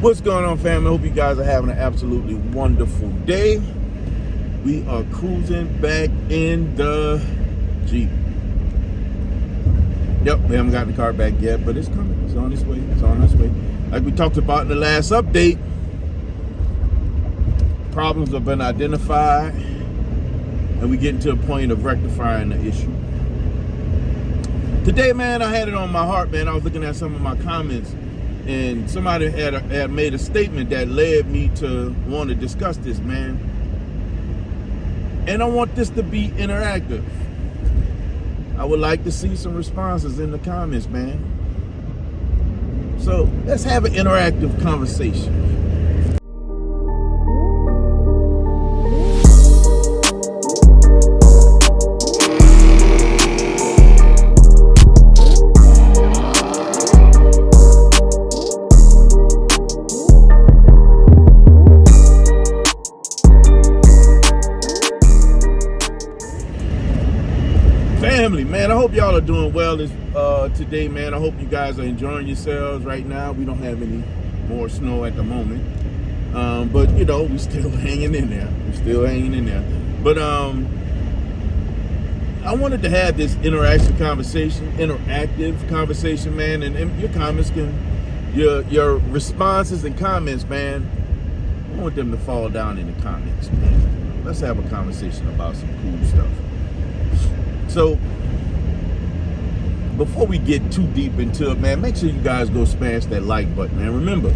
What's going on, family? I hope you guys are having an absolutely wonderful day. We are cruising back in the Jeep. Yep, we haven't gotten the car back yet, but it's coming. It's on its way. It's on its way. Like we talked about in the last update, problems have been identified, and we're getting to a point of rectifying the issue. Today, man, I had it on my heart, man. I was looking at some of my comments, and somebody had made a statement that led me to want to discuss this, man. And I want this to be interactive. I would like to see some responses in the comments, man. So let's have an interactive conversation. Family, man, I hope y'all are doing well today, man. I hope you guys are enjoying yourselves right now. We don't have any more snow at the moment, but you know, we still hanging in there. We're still hanging in there. But I wanted to have this interactive conversation, man. And your comments your responses and comments, man. I want them to fall down in the comments, man. Let's have a conversation about some cool stuff. So, before we get too deep into it, man, make sure you guys go smash that like button, man. Remember,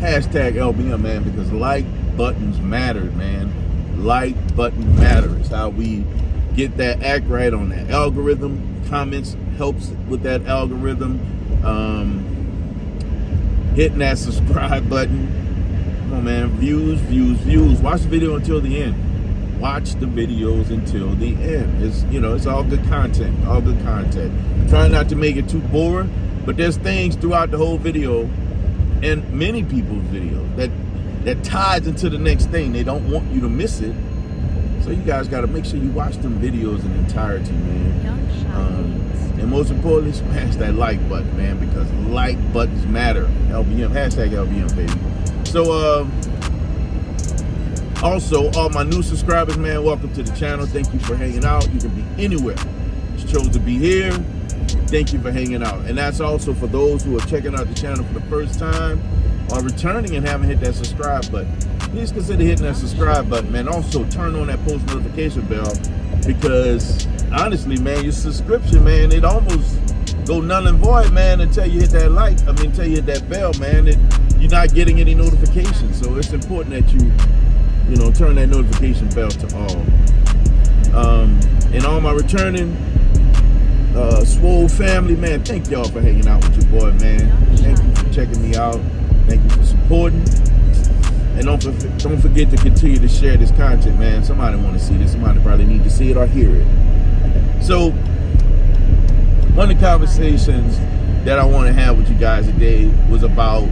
hashtag LBM, man, because like buttons matter, man. Like button matter. It's how we get that act right on that algorithm. Comments helps with that algorithm. Hitting that subscribe button. Come on, man. Views. Watch the video until the end. Watch the videos until the end. It's all good content. Try not to make it too boring, but there's things throughout the whole video and many people's videos that ties into the next thing. They don't want you to miss it. So you guys got to make sure you watch them videos in entirety, man. And most importantly, smash that like button, man, because like buttons matter. LBM, hashtag LBM, baby. So, also, all my new subscribers, man, welcome to the channel. Thank you for hanging out. You can be anywhere. You chose to be here. Thank you for hanging out. And that's also for those who are checking out the channel for the first time or returning and haven't hit that subscribe button. Please consider hitting that subscribe button, man. Also, turn on that post notification bell because, honestly, man, your subscription, man, it almost go null and void, man, until you hit that until you hit that bell, man. You're not getting any notifications. So it's important that you turn that notification bell to all. And all my returning Swole family, man, thank y'all for hanging out with your boy, man. Thank you for checking me out. Thank you for supporting. And don't forget to continue to share this content, man. Somebody want to see this. Somebody probably need to see it or hear it. So, one of the conversations that I want to have with you guys today was about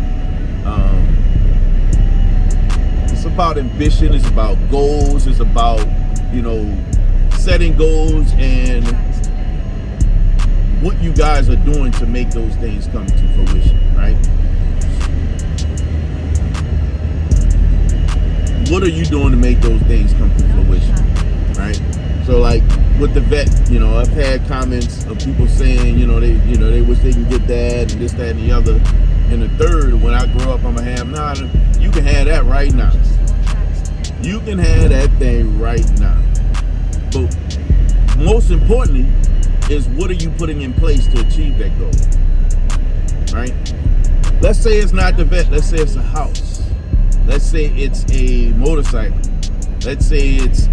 it's about ambition, it's about goals, it's about, setting goals and what you guys are doing to make those things come to fruition, right? What are you doing to make those things come to fruition, right? So like with the vet, I've had comments of people saying, they wish they can get that and this, that, and the other. And the third, when I grow up, I'm gonna have none. You can have that right now. You can have that thing right now. But most importantly is what are you putting in place to achieve that goal, right? Let's say it's not the vet. Let's say it's a house. Let's say it's a motorcycle. Let's say it's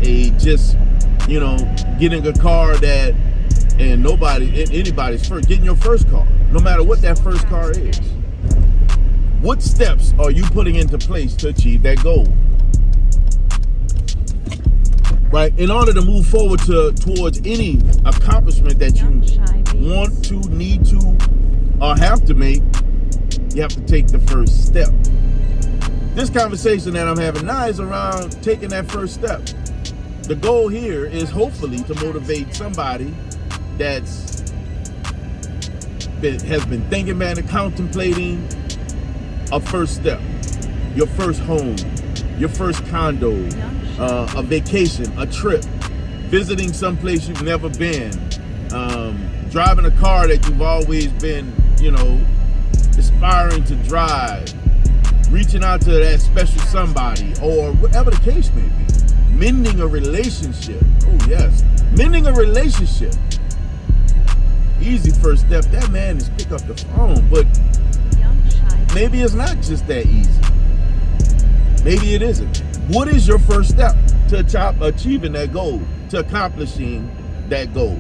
getting a car anybody's first, getting your first car, no matter what that first car is. What steps are you putting into place to achieve that goal? Right? In order to move forward towards any accomplishment that you want to, need to, or have to make, you have to take the first step. This conversation that I'm having now is around taking that first step. The goal here is hopefully to motivate somebody that's has been thinking about and contemplating a first step. your first home, your first condo, a vacation, a trip, visiting someplace you've never been, driving a car that you've always been, you know, aspiring to drive, reaching out to that special somebody, or whatever the case may be. Mending a relationship. Oh yes, mending a relationship. Easy first step. That man is pick up the phone, but maybe it's not just that easy. Maybe it isn't. What is your first step to achieving that goal, to accomplishing that goal?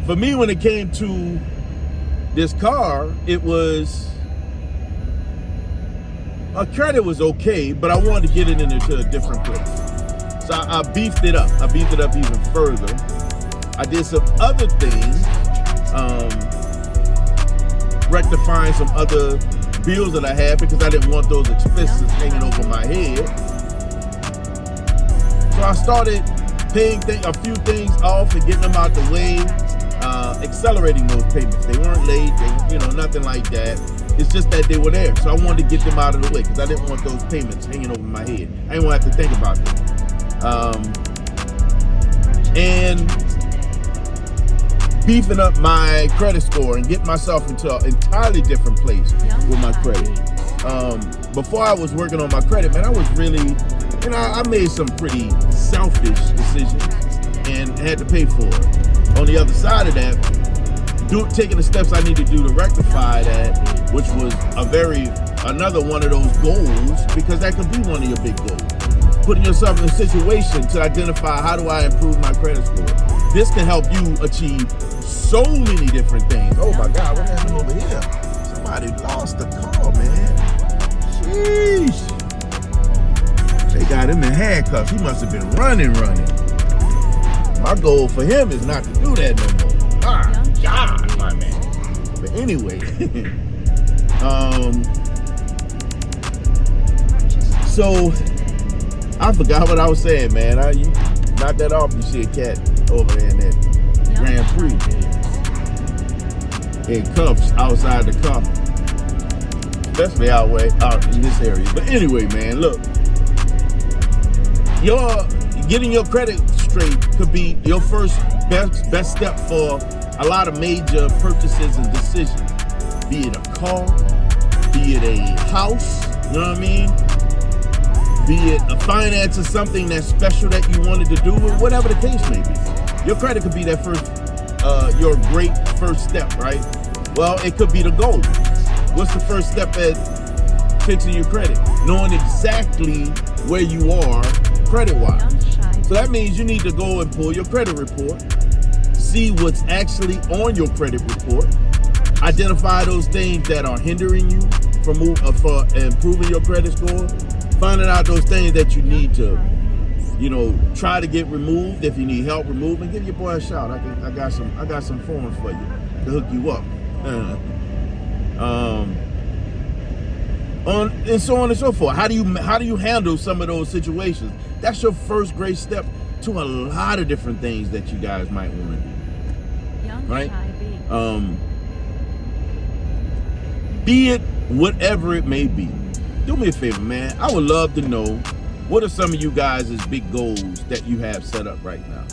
For me, when it came to this car, it was, my credit was okay, but I wanted to get it into a different place. So I beefed it up. I beefed it up even further. I did some other things, rectifying some other bills that I had because I didn't want those expenses hanging over my head. So I started paying a few things off and getting them out the way, accelerating those payments. They weren't late, nothing like that. It's just that they were there. So I wanted to get them out of the way because I didn't want those payments hanging over my head. I didn't want to have to think about them. And beefing up my credit score and getting myself into an entirely different place with my credit. Before I was working on my credit, man, I was really, I made some pretty selfish decisions and had to pay for it. On the other side of that, taking the steps I need to do to rectify that, which was another one of those goals, because that could be one of your big goals. Putting yourself in a situation to identify, how do I improve my credit score? This can help you achieve so many different things. Oh my God, what happened over here? Somebody lost the car, man. Sheesh. They got him in handcuffs. He must have been running. My goal for him is not to do that no more. My God, my man. But anyway, so I forgot what I was saying, man. Not that often you see a cat over there in that Grand Prix in cuffs outside the car, especially out in this area. But anyway, man, look, getting your credit straight could be your first best step for a lot of major purchases and decisions. Be it a car, be it a house, you know what I mean? Be it a finance or something that's special that you wanted to do, or whatever the case may be. Your credit could be that your great first step, right? Well, it could be the goal. What's the first step at fixing your credit? Knowing exactly where you are credit-wise. So that means you need to go and pull your credit report, see what's actually on your credit report, identify those things that are hindering you for improving your credit score, finding out those things that you need to, try to get removed. If you need help removing, give your boy a shout. I got some forms for you to hook you up. And so on and so forth. How do you handle some of those situations? That's your first great step to a lot of different things that you guys might want to do. Right? Be it whatever it may be. Do me a favor, man. I would love to know, what are some of you guys' big goals that you have set up right now?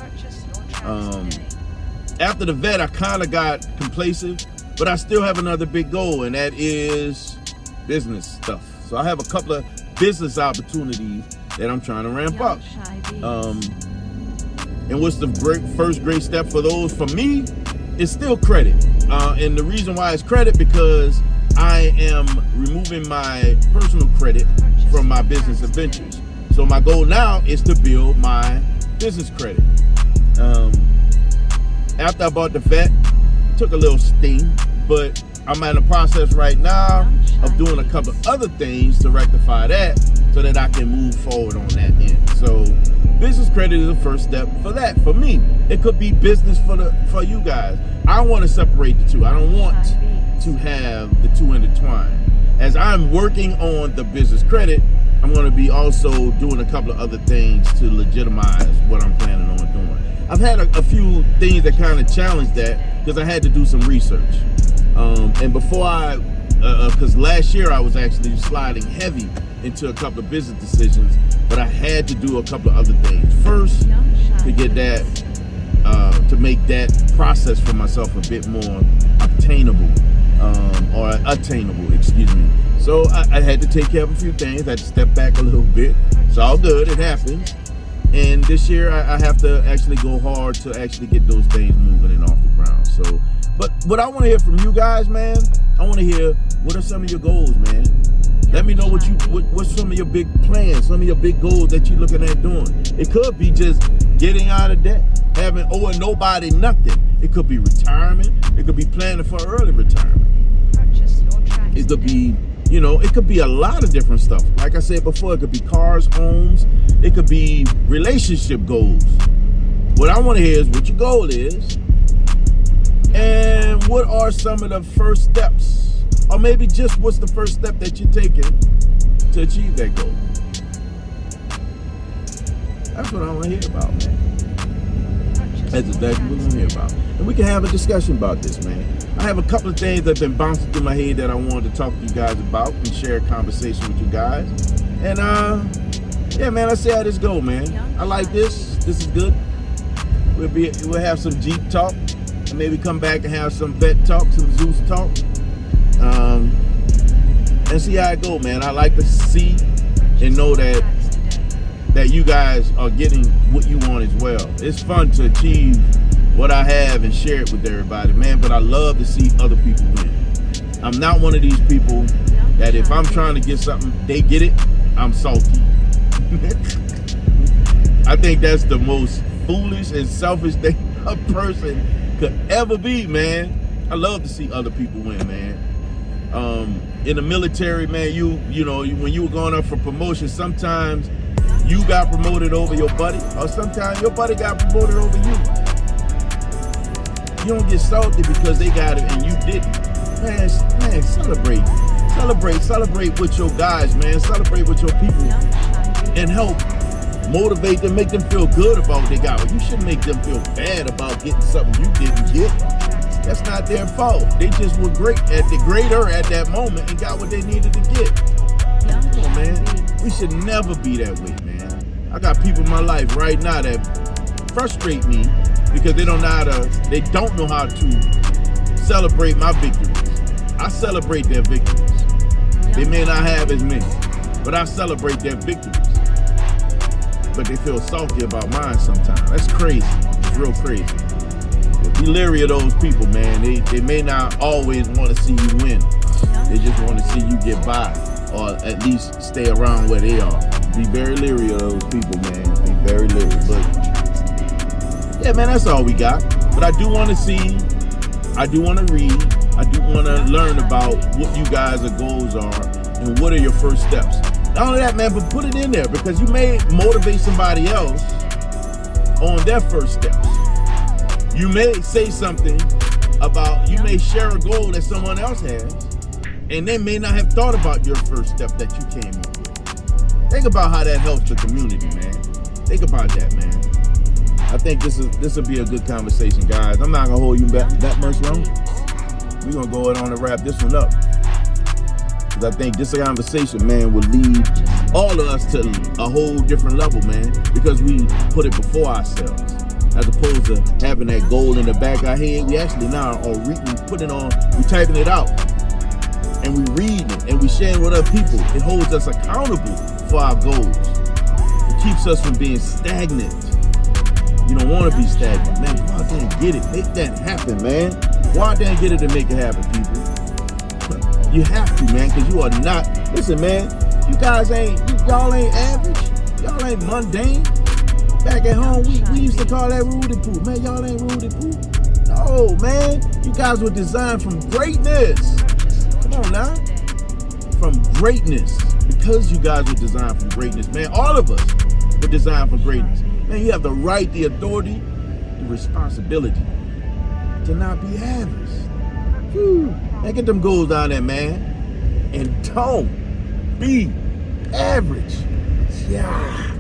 After the vet, I kind of got complacent, but I still have another big goal, and that is business stuff. So I have a couple of business opportunities that I'm trying to ramp up. And what's the first great step for those? For me, it's still credit. And the reason why it's credit, because I am removing my personal credit from my business adventures. So my goal now is to build my business credit. After I bought the vet, took a little sting, but I'm in the process right now of doing a couple of other things to rectify that so that I can move forward on that end. So business credit is the first step for that. For me, it could be business for you guys. I want to separate the two. I don't want to have the two intertwined. As I'm working on the business credit, I'm going to be also doing a couple of other things to legitimize what I'm planning on doing. I've had a few things that kind of challenged that because I had to do some research. And before I because last year I was actually sliding heavy into a couple of business decisions, but I had to do a couple of other things. First, to get that, to make that process for myself a bit more obtainable, or attainable, excuse me. So I had to take care of a few things. I had to step back a little bit. It's all good, it happens. And this year I have to actually go hard to actually get those things moving and off the ground. So, but what I want to hear from you guys, man, I want to hear, what are some of your goals, man? Let me know what's some of your big plans, some of your big goals that you're looking at doing. It could be just getting out of debt, owing nobody nothing. It could be retirement. It could be planning for early retirement. It could be, you know, it could be a lot of different stuff. Like I said before, it could be cars, homes. It could be relationship goals. What I want to hear is what your goal is, and what are some of the first steps, or maybe just what's the first step that you're taking to achieve that goal. That's what I want to hear about, man. That's exactly what I want to hear about. And we can have a discussion about this, man. I have a couple of things that have been bouncing through my head that I wanted to talk to you guys about and share a conversation with you guys. And yeah, man, let's see how this go, man. I like this. This is good. We'll have some Jeep talk, and maybe come back and have some vet talk, some Zeus talk, and see how it go, man. I like to see and know that you guys are getting what you want as well. It's fun to achieve what I have and share it with everybody, man, but I love to see other people win. I'm not one of these people that if I'm trying to get something, they get it, I'm salty. I think that's the most foolish and selfish thing a person could ever be, man. I love to see other people win, man. In the military, man, you know, when you were going up for promotion, sometimes you got promoted over your buddy, or sometimes your buddy got promoted over you. You don't get salty because they got it and you didn't. Man, celebrate with your guys, man. Celebrate with your people and help motivate them, make them feel good about what they got. You shouldn't make them feel bad about getting something you didn't get. That's not their fault. They just were greater at that moment and got what they needed to get. Come on, man. We should never be that way, man. I got people in my life right now that frustrate me because they don't know how to celebrate my victories. I celebrate their victories. They may not have as many, but I celebrate their victories. But they feel salty about mine sometimes. That's crazy. It's real crazy. Be leery of those people, man. They may not always want to see you win. They just want to see you get by, or at least stay around where they are. Be very leery of those people, man. Be very leery. But yeah, man, that's all we got. But I do want to see, I do want to read, I do want to learn about what you guys' goals are and what are your first steps. Not only that, man, but put it in there, because you may motivate somebody else on their first steps. You may say something about, you may share a goal that someone else has, and they may not have thought about your first step that you came up with. Think about how that helps the community, man. Think about that, man. I think this will be a good conversation, guys. I'm not gonna hold you back that much longer. We're gonna go on and wrap this one up, because I think this conversation, man, will lead all of us to a whole different level, man, because we put it before ourselves. As opposed to having that goal in the back of our head, we actually now are we typing it out, and we reading it, and we sharing with other people. It holds us accountable for our goals. It keeps us from being stagnant. You don't want to be stagnant, man. Go out there and get it. Make that happen, man. Go out there and get it and make it happen, people. You have to, man, because you are not. Listen, man. Y'all ain't average. Y'all ain't mundane. Back at home, we used to call that Rudy Poo. Man, y'all ain't Rudy Poo. No, man. You guys were designed from greatness. Come on now. From greatness. Because you guys were designed from greatness, man. All of us were designed for greatness. Man, you have the right, the authority, the responsibility to not be average. Whew. Man, get them goals down there, man. And don't be average. Yeah.